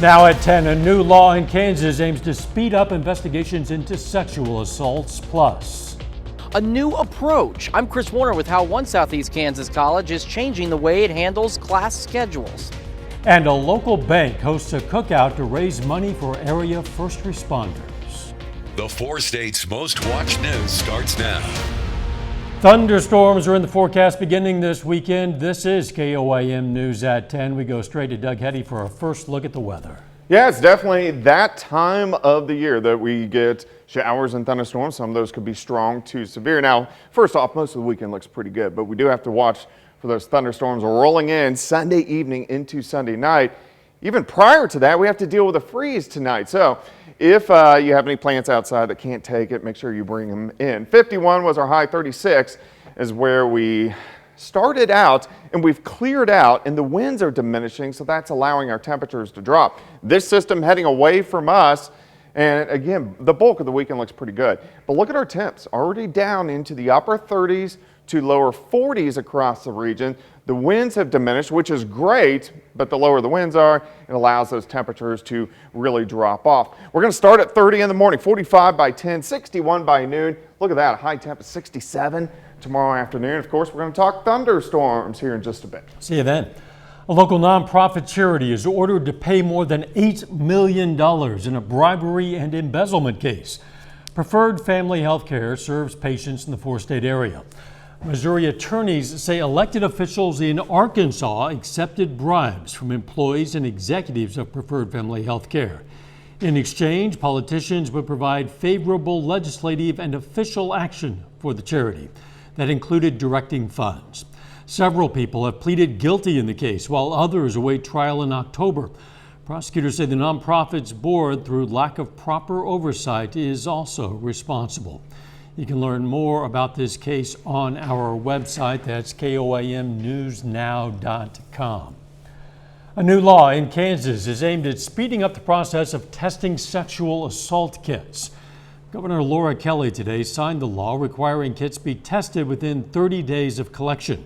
Now at 10, a new law in Kansas aims to speed up investigations into sexual assaults. Plus, a new approach. I'm Chris Warner with how one Southeast Kansas college is changing the way it handles class schedules. And a local bank hosts a cookout to raise money for area first responders. The four states' most watched news starts now. Thunderstorms are in the forecast beginning this weekend. This is KOAM News at 10. We go straight to Doug Hetty for our first look at the weather. Yeah, it's definitely that time of the year that we get showers and thunderstorms. Some of those could be strong to severe. Now, first off, most of the weekend looks pretty good, but we do have to watch for those thunderstorms rolling in Sunday evening into Sunday night. Even prior to that, we have to deal with a freeze tonight. So if you have any plants outside that can't take it, make sure you bring them in. 51 was our high, 36 is where we started out, and we've cleared out, and the winds are diminishing, so that's allowing our temperatures to drop. This system heading away from us, and again, the bulk of the weekend looks pretty good. But look at our temps, already down into the upper 30s to lower 40s across the region. The winds have diminished, which is great, but the lower the winds are, it allows those temperatures to really drop off. We're going to start at 30 in the morning, 45 by 10, 61 by noon. Look at that, a high temp of 67 tomorrow afternoon. Of course, we're going to talk thunderstorms here in just a bit. See you then. A local nonprofit charity is ordered to pay more than $8 million in a bribery and embezzlement case. Preferred Family Healthcare serves patients in the four-state area. Missouri attorneys say elected officials in Arkansas accepted bribes from employees and executives of Preferred Family Health Care. In exchange, politicians would provide favorable legislative and official action for the charity. That included directing funds. Several people have pleaded guilty in the case, while others await trial in October. Prosecutors say the nonprofit's board, through lack of proper oversight, is also responsible. You can learn more about this case on our website. That's KOAMnewsnow.com. A new law in Kansas is aimed at speeding up the process of testing sexual assault kits. Governor Laura Kelly today signed the law requiring kits be tested within 30 days of collection.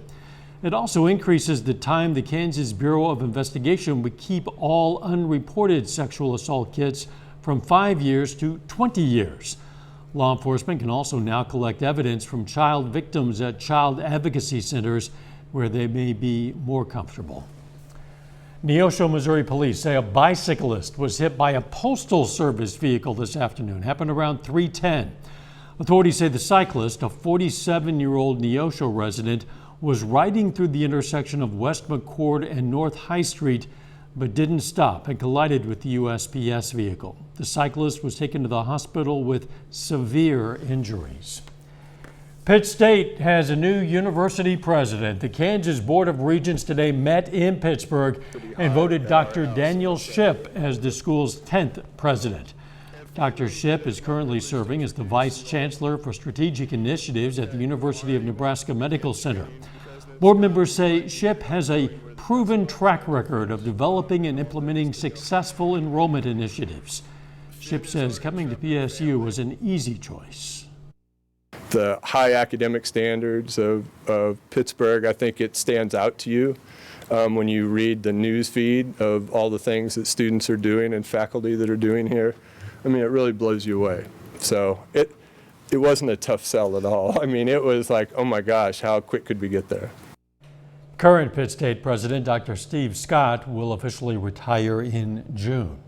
It also increases the time the Kansas Bureau of Investigation would keep all unreported sexual assault kits from 5 years to 20 years. Law enforcement can also now collect evidence from child victims at child advocacy centers where they may be more comfortable. Neosho, Missouri police say a bicyclist was hit by a postal service vehicle this afternoon. Happened around 3:10. Authorities say the cyclist, a 47-year-old Neosho resident, was riding through the intersection of West McCord and North High Street, but didn't stop and collided with the USPS vehicle. The cyclist was taken to the hospital with severe injuries. Pitt State has a new university president. The Kansas Board of Regents today met in Pittsburgh and voted Dr. Daniel Shipp as the school's 10th president. Dr. Shipp is currently serving as the Vice Chancellor for Strategic Initiatives at the University of Nebraska Medical Center. Board members say Shipp has a proven track record of developing and implementing successful enrollment initiatives. Shipp says coming to PSU was an easy choice. The high academic standards of Pittsburgh, I think it stands out to you when you read the news feed of all the things that students are doing and faculty that are doing here. I mean, it really blows you away. So it wasn't a tough sell at all. I mean, it was like, oh my gosh, how quick could we get there? Current Pitt State President Dr. Steve Scott will officially retire in June.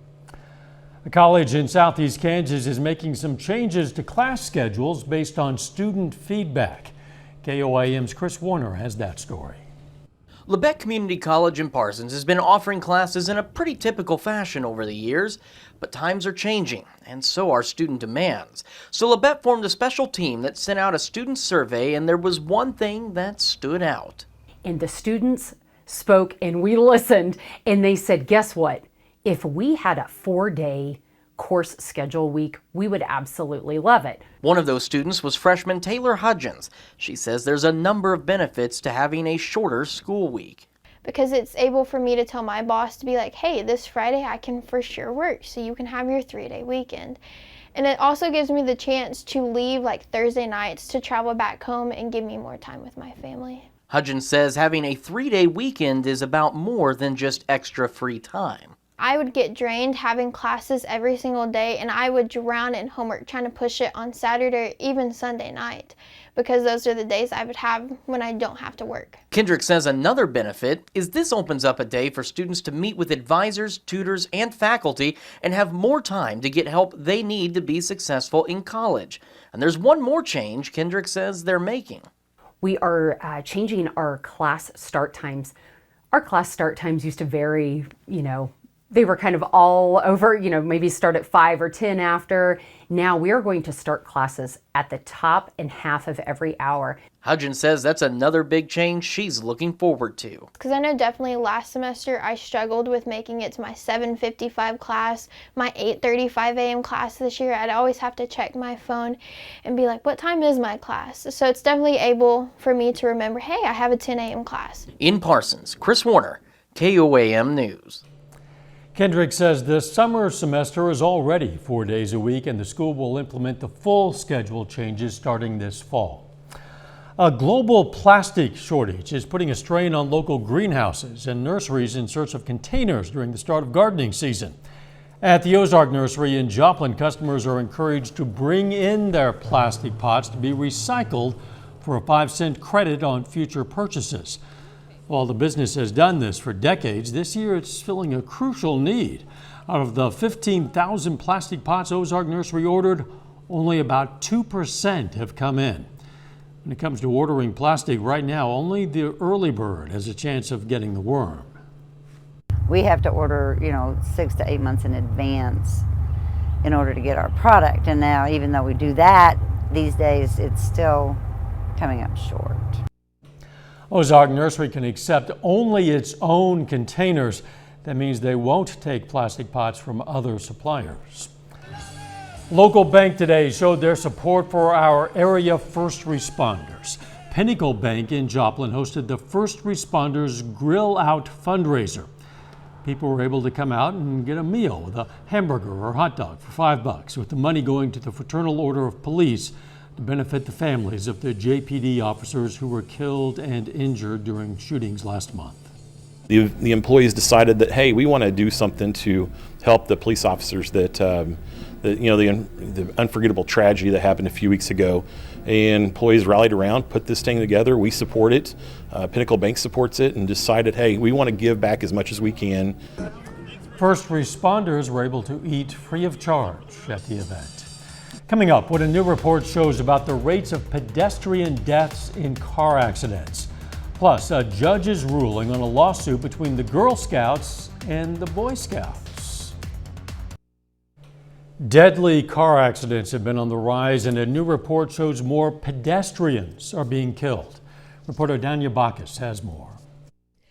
A college in Southeast Kansas is making some changes to class schedules based on student feedback. KOAM's Chris Warner has that story. Labette Community College in Parsons has been offering classes in a pretty typical fashion over the years, but times are changing, and so are student demands. So Labette formed a special team that sent out a student survey, and there was one thing that stood out. And the students spoke, and we listened, and they said, guess what? If we had a 4-day course schedule week, we would absolutely love it. One of those students was freshman Taylor Hudgens. She says there's a number of benefits to having a shorter school week. Because it's able for me to tell my boss to be like, hey, this Friday I can for sure work, so you can have your 3-day weekend. And it also gives me the chance to leave like Thursday nights to travel back home and give me more time with my family. Hudgens says having a 3-day weekend is about more than just extra free time. I would get drained having classes every single day, and I would drown in homework trying to push it on Saturday or even Sunday night, because those are the days I would have when I don't have to work. Kendrick says another benefit is this opens up a day for students to meet with advisors, tutors, and faculty and have more time to get help they need to be successful in college. And there's one more change Kendrick says they're making. We are changing our class start times. Our class start times used to vary, they were kind of all over, maybe start at 5 or 10 after. Now we are going to start classes at the top and half of every hour. Hudgens says that's another big change she's looking forward to. Because I know definitely last semester I struggled with making it to my 7:55 class, my 8:35 a.m. class this year. I'd always have to check my phone and be like, what time is my class? So it's definitely able for me to remember, hey, I have a 10 a.m. class. In Parsons, Chris Warner, KOAM News. Kendrick says the summer semester is already 4 days a week, and the school will implement the full schedule changes starting this fall. A global plastic shortage is putting a strain on local greenhouses and nurseries in search of containers during the start of gardening season. At the Ozark Nursery in Joplin, customers are encouraged to bring in their plastic pots to be recycled for a 5-cent credit on future purchases. While the business has done this for decades, this year it's filling a crucial need. Out of the 15,000 plastic pots Ozark Nursery ordered, only about 2% have come in. When it comes to ordering plastic right now, only the early bird has a chance of getting the worm. We have to order, 6 to 8 months in advance in order to get our product. And now, even though we do that, these days it's still coming up short. Ozark Nursery can accept only its own containers. That means they won't take plastic pots from other suppliers. Local Bank today showed their support for our area first responders. Pinnacle Bank in Joplin hosted the First Responders Grill Out fundraiser. People were able to come out and get a meal with a hamburger or hot dog for $5, with the money going to the Fraternal Order of Police to benefit the families of the JPD officers who were killed and injured during shootings last month. The employees decided that, hey, we want to do something to help the police officers the unforgettable tragedy that happened a few weeks ago. And employees rallied around, put this thing together. We support it. Pinnacle Bank supports it, and decided, hey, we want to give back as much as we can. First responders were able to eat free of charge at the event. Coming up, what a new report shows about the rates of pedestrian deaths in car accidents. Plus, a judge is ruling on a lawsuit between the Girl Scouts and the Boy Scouts. Deadly car accidents have been on the rise, and a new report shows more pedestrians are being killed. Reporter Danya Bacchus has more.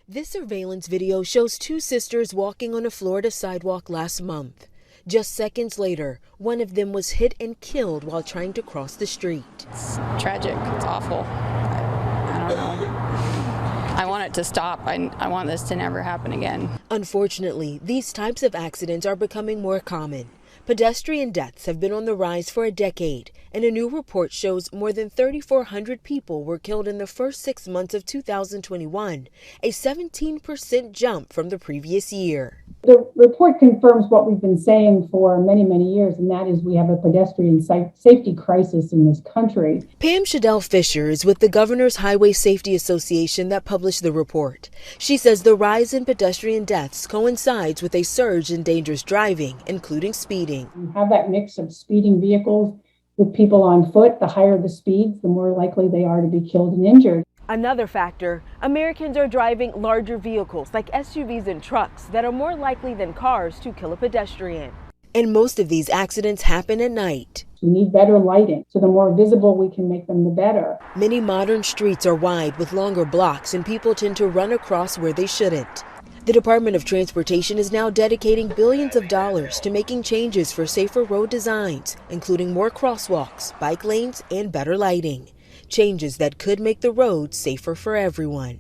This surveillance video shows two sisters walking on a Florida sidewalk last month. Just seconds later, one of them was hit and killed while trying to cross the street. It's tragic. It's awful. I don't know. I want it to stop. I want this to never happen again. Unfortunately, these types of accidents are becoming more common. Pedestrian deaths have been on the rise for a decade, and a new report shows more than 3,400 people were killed in the first 6 months of 2021, a 17% jump from the previous year. The report confirms what we've been saying for many, many years, and that is we have a pedestrian safety crisis in this country. Pam Shadell Fisher is with the Governor's Highway Safety Association that published the report. She says the rise in pedestrian deaths coincides with a surge in dangerous driving, including speeding. You have that mix of speeding vehicles with people on foot. The higher the speeds, the more likely they are to be killed and injured. Another factor, Americans are driving larger vehicles like SUVs and trucks that are more likely than cars to kill a pedestrian. And most of these accidents happen at night. We need better lighting, so the more visible we can make them, the better. Many modern streets are wide with longer blocks, and people tend to run across where they shouldn't. The Department of Transportation is now dedicating billions of dollars to making changes for safer road designs, including more crosswalks, bike lanes, and better lighting. Changes that could make the roads safer for everyone.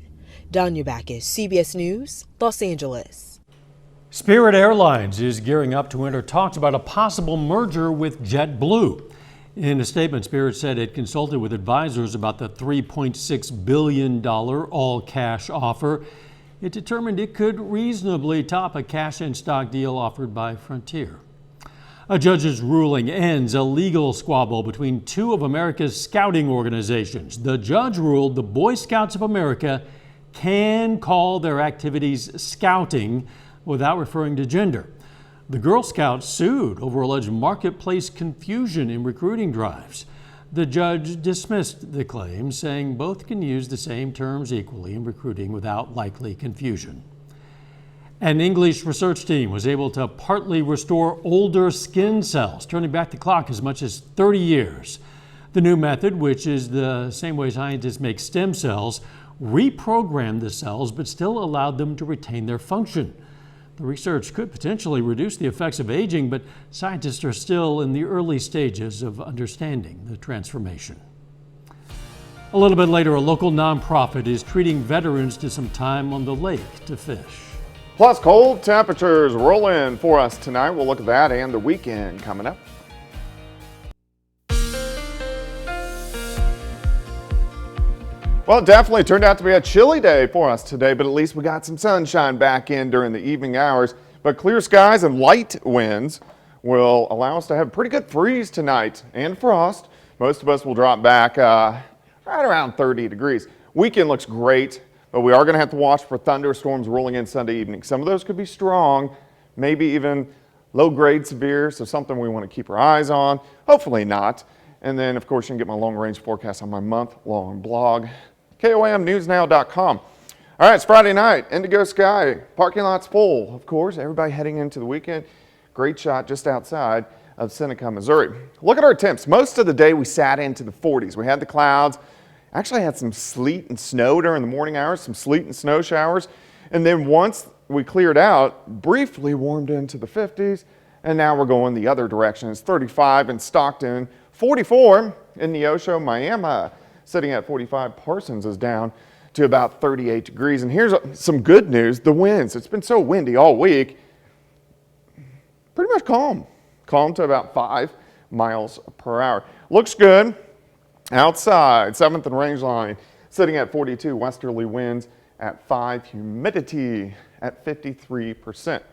Danya Bacchus, CBS News, Los Angeles. Spirit Airlines is gearing up to enter talks about a possible merger with JetBlue. In a statement, Spirit said it consulted with advisors about the $3.6 billion all-cash offer. it determined it could reasonably top a cash-in-stock deal offered by Frontier. A judge's ruling ends a legal squabble between two of America's scouting organizations. The judge ruled the Boy Scouts of America can call their activities scouting without referring to gender. The Girl Scouts sued over alleged marketplace confusion in recruiting drives. The judge dismissed the claim, saying both can use the same terms equally in recruiting without likely confusion. An English research team was able to partly restore older skin cells, turning back the clock as much as 30 years. The new method, which is the same way scientists make stem cells, reprogrammed the cells but still allowed them to retain their function. The research could potentially reduce the effects of aging, but scientists are still in the early stages of understanding the transformation. A little bit later, a local nonprofit is treating veterans to some time on the lake to fish. Plus, cold temperatures roll in for us tonight. We'll look at that and the weekend coming up. Well, it definitely turned out to be a chilly day for us today, but at least we got some sunshine back in during the evening hours. But clear skies and light winds will allow us to have a pretty good freeze tonight and frost. Most of us will drop back right around 30 degrees. Weekend looks great, but we are going to have to watch for thunderstorms rolling in Sunday evening. Some of those could be strong, maybe even low-grade severe, so something we want to keep our eyes on. Hopefully not. And then, of course, you can get my long-range forecast on my month-long blog, KOAMnewsnow.com. All right, it's Friday night, indigo sky, parking lot's full, of course, everybody heading into the weekend. Great shot just outside of Seneca, Missouri. Look at our temps. Most of the day we sat into the 40s. We had the clouds, actually had some sleet and snow during the morning hours, some sleet and snow showers, and then once we cleared out, briefly warmed into the 50s, and now we're going the other direction. It's 35 in Stockton, 44 in Neosho, Miami. Sitting at 45, Parsons is down to about 38 degrees. And here's some good news, the winds. It's been so windy all week. Pretty much calm. Calm to about 5 miles per hour. Looks good outside, 7th and range line, sitting at 42, westerly winds at 5, humidity at 53%.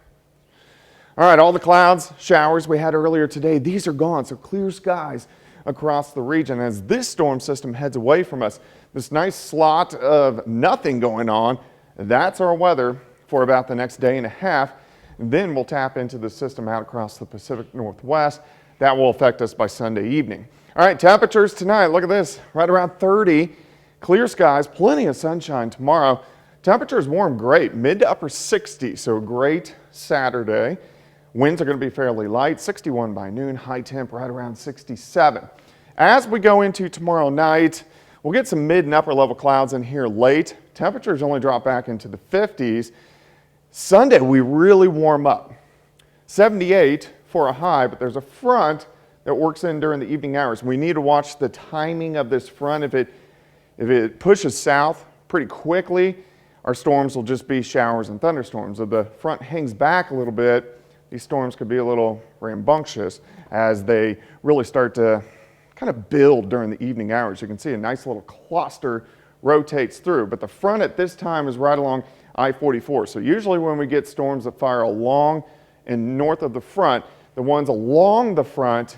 All right, all the clouds, showers we had earlier today, these are gone, so clear skies across the region as this storm system heads away from us. This nice slot of nothing going on, that's our weather for about the next day and a half. Then we'll tap into the system out across the Pacific Northwest. That will affect us by Sunday evening. All right, temperatures tonight, look at this, right around 30. Clear skies, plenty of sunshine tomorrow. Temperatures warm, great, mid to upper 60s, so a great Saturday. Winds are going to be fairly light, 61 by noon, high temp right around 67. As we go into tomorrow night, we'll get some mid and upper level clouds in here late. Temperatures only drop back into the 50s. Sunday, we really warm up. 78 for a high, but there's a front that works in during the evening hours. We need to watch the timing of this front. If it pushes south pretty quickly, our storms will just be showers and thunderstorms. If the front hangs back a little bit, these storms could be a little rambunctious as they really start to kind of build during the evening hours. You can see a nice little cluster rotates through, but the front at this time is right along I-44. So usually when we get storms that fire along and north of the front, the ones along the front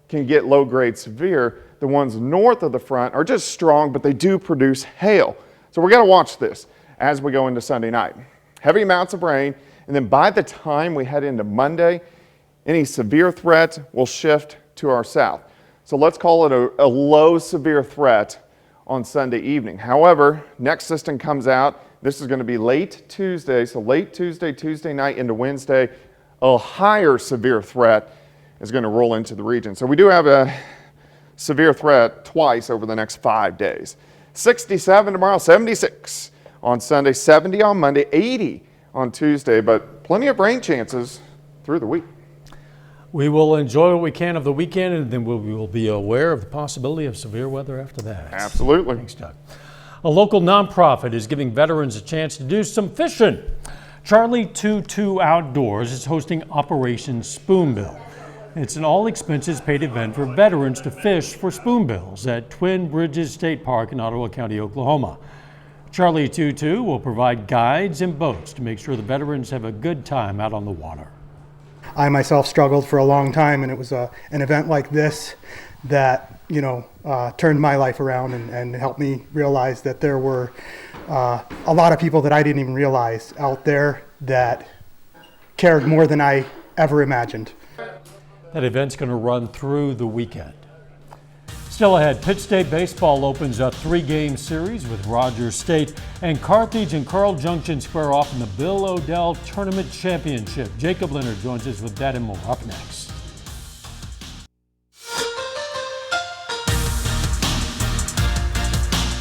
can get low-grade severe. The ones north of the front are just strong, but they do produce hail. So we're going to watch this as we go into Sunday night. Heavy amounts of rain. And then by the time we head into Monday, any severe threat will shift to our south. So let's call it a low severe threat on Sunday evening. However, next system comes out. This is going to be late Tuesday. So late Tuesday, Tuesday night into Wednesday, a higher severe threat is going to roll into the region. So we do have a severe threat twice over the next 5 days. 67 tomorrow, 76 on Sunday, 70 on Monday, 80 on Tuesday, but plenty of rain chances through the week. We will enjoy what we can of the weekend, and then we will be aware of the possibility of severe weather after that. Absolutely. Thanks, Doug. A local nonprofit is giving veterans a chance to do some fishing. Charlie 22 Outdoors is hosting Operation Spoonbill. It's an all-expenses paid event for veterans to fish for spoonbills at Twin Bridges State Park in Ottawa County, Oklahoma. Charlie Tutu will provide guides and boats to make sure the veterans have a good time out on the water. I myself struggled for a long time, and it was an event like this that, turned my life around and helped me realize that there were a lot of people that I didn't even realize out there that cared more than I ever imagined. That event's going to run through the weekend. Still ahead, Pitt State baseball opens a 3-game series with Rogers State, and Carthage and Junction square off in the Bill O'Dell Tournament Championship. Jacob Leonard joins us with that and more up next.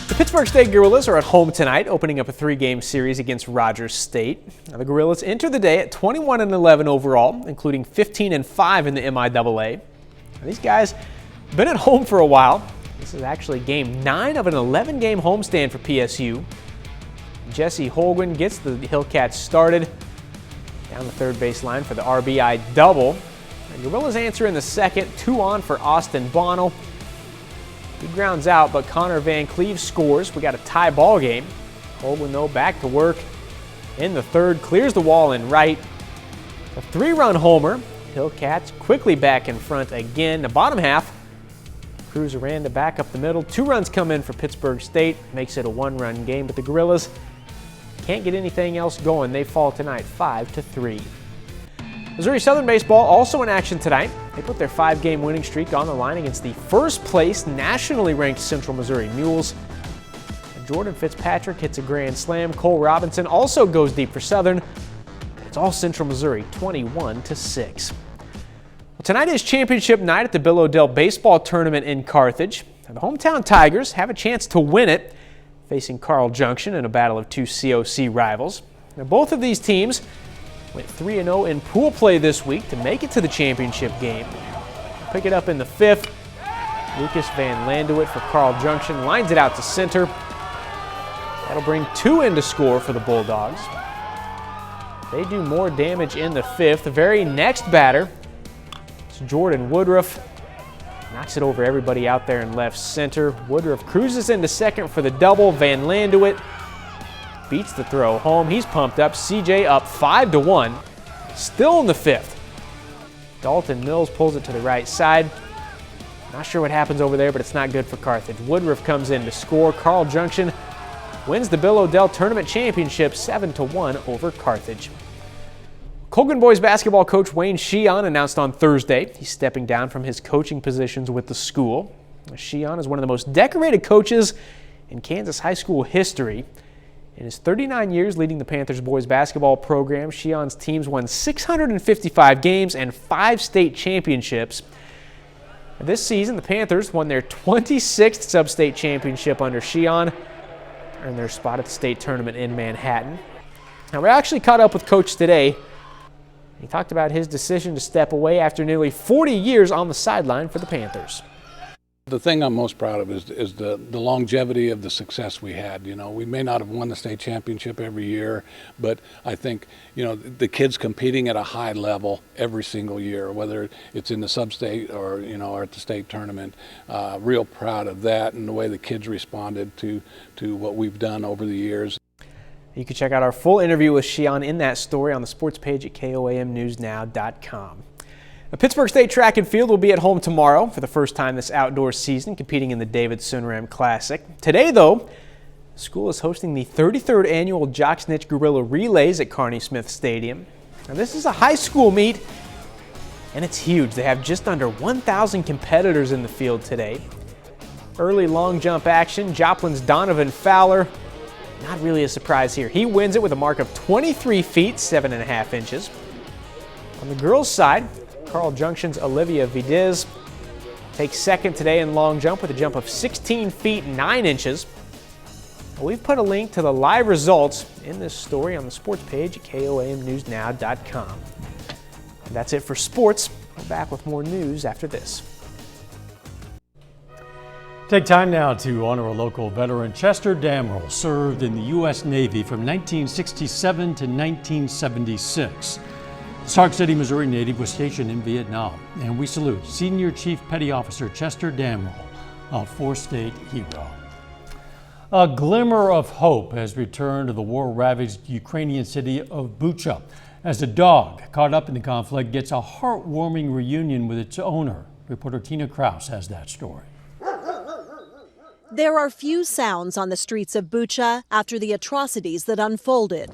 The Pittsburgh State Gorillas are at home tonight, opening up a 3-game series against Rogers State. Now, the Gorillas enter the day at 21-11 overall, including 15-5 in the MIAA. Now, these guys have been at home for a while. This is actually game 9 of an 11-game homestand for PSU. Jesse Holguin gets the Hillcats started down the third base line for the RBI double. The Gorillas answer in the second, 2 on for Austin Bonnell. He grounds out, but Connor Van Cleve scores. We got a tie ball game. Holguin, though, back to work in the third, clears the wall in right. A 3-run homer. Hillcats quickly back in front again. The bottom half, Cruz Aranda back up the middle. 2 runs come in for Pittsburgh State. Makes it a 1-run game, but the Gorillas can't get anything else going. They fall tonight 5-3. Missouri Southern baseball also in action tonight. They put their 5-game winning streak on the line against the first-place nationally ranked Central Missouri Mules. Jordan Fitzpatrick hits a grand slam. Cole Robinson also goes deep for Southern. It's all Central Missouri, 21-6. Well, tonight is championship night at the Bill O'Dell baseball tournament in Carthage. And the hometown Tigers have a chance to win it, facing Junction in a battle of 2 COC rivals. Now, both of these teams went 3-0 in pool play this week to make it to the championship game. Pick it up in the 5th. Lucas Van Landuit for Junction lines it out to center. That'll bring 2 in to score for the Bulldogs. They do more damage in the 5th. The very next batter is Jordan Woodruff. Knocks it over everybody out there in left center. Woodruff cruises into second for the double. Van Landuit beats the throw home. He's pumped up. CJ up 5-1. Still in the 5th. Dalton Mills pulls it to the right side. Not sure what happens over there, but it's not good for Carthage. Woodruff comes in to score. Junction wins the Bill O'Dell Tournament Championship 7-1 over Carthage. Colgan boys basketball coach Wayne Sheehan announced on Thursday he's stepping down from his coaching positions with the school. Sheehan is one of the most decorated coaches in Kansas high school history. In his 39 years leading the Panthers boys basketball program, Sheehan's teams won 655 games and 5 state championships. This season, the Panthers won their 26th sub-state championship under Sheehan, earned their spot at the state tournament in Manhattan. Now, we actually caught up with Coach today. He talked about his decision to step away after nearly 40 years on the sideline for the Panthers. The thing I'm most proud of is the longevity of the success we had. You know, we may not have won the state championship every year, but I think, the kids competing at a high level every single year, whether it's in the sub-state or, or at the state tournament. Real proud of that and the way the kids responded to what we've done over the years. You can check out our full interview with Sheehan in that story on the sports page at KOAMnewsnow.com. Pittsburgh State Track and Field will be at home tomorrow for the first time this outdoor season, competing in the David Sunram Classic. Today, though, the school is hosting the 33rd annual Jock Snitch Gorilla Relays at Carney Smith Stadium. Now, this is a high school meet, and it's huge. They have just under 1,000 competitors in the field today. Early long jump action, Joplin's Donovan Fowler. Not really a surprise here. He wins it with a mark of 23 feet, 7.5 inches. On the girls' side, Junction's Olivia Vidiz takes second today in long jump with a jump of 16 feet, 9 inches. We've put a link to the live results in this story on the sports page at KOAMnewsnow.com. And that's it for sports. We're back with more news after this. Take time now to honor a local veteran. Chester Damrell served in the U.S. Navy from 1967 to 1976. The Sauk City, Missouri native was stationed in Vietnam, and we salute Senior Chief Petty Officer Chester Damrell, a 4-state hero. A glimmer of hope has returned to the war-ravaged Ukrainian city of Bucha as a dog caught up in the conflict gets a heartwarming reunion with its owner. Reporter Tina Kraus has that story. There are few sounds on the streets of Bucha after the atrocities that unfolded.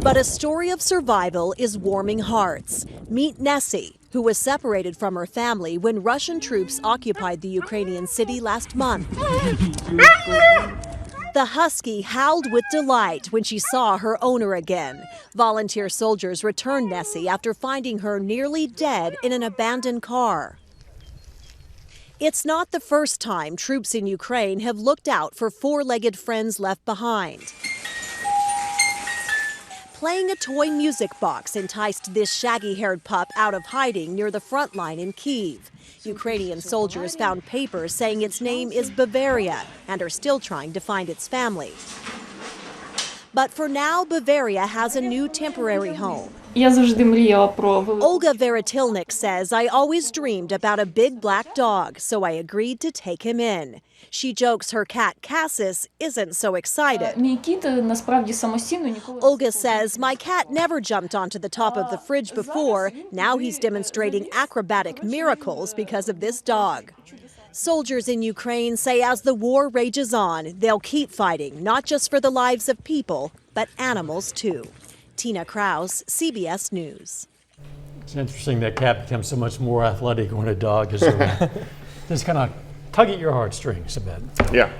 But a story of survival is warming hearts. Meet Nessie, who was separated from her family when Russian troops occupied the Ukrainian city last month. The husky howled with delight when she saw her owner again. Volunteer soldiers returned Nessie after finding her nearly dead in an abandoned car. It's not the first time troops in Ukraine have looked out for four-legged friends left behind. Playing a toy music box enticed this shaggy-haired pup out of hiding near the front line in Kyiv. Ukrainian soldiers found papers saying its name is Bavaria and are still trying to find its family. But for now, Bavaria has a new temporary home. Olga Veritilnik says, I always dreamed about a big black dog, so I agreed to take him in. She jokes her cat Cassis isn't so excited. Olga says, my cat never jumped onto the top of the fridge before. Now he's demonstrating acrobatic miracles because of this dog. Soldiers in Ukraine say as the war rages on, they'll keep fighting, not just for the lives of people, but animals too. Tina Kraus, CBS News. It's interesting that cat becomes so much more athletic when a dog is around. Just kind of tug at your heartstrings a bit. Yeah.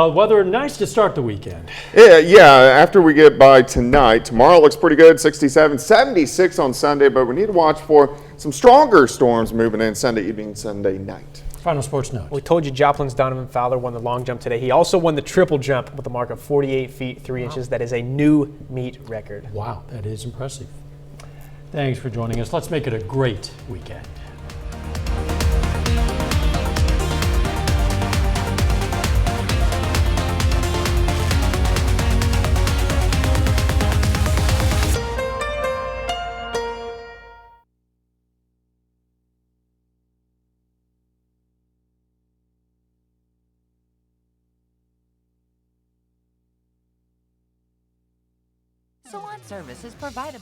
Weather nice to start the weekend. Yeah, after we get by tonight, tomorrow looks pretty good, 67, 76 on Sunday, but we need to watch for some stronger storms moving in Sunday evening, Sunday night. Final sports note. We told you Joplin's Donovan Fowler won the long jump today. He also won the triple jump with a mark of 48 feet, 3 inches. That is a new meet record. Wow, that is impressive. Thanks for joining us. Let's make it a great weekend. Salon service is provided by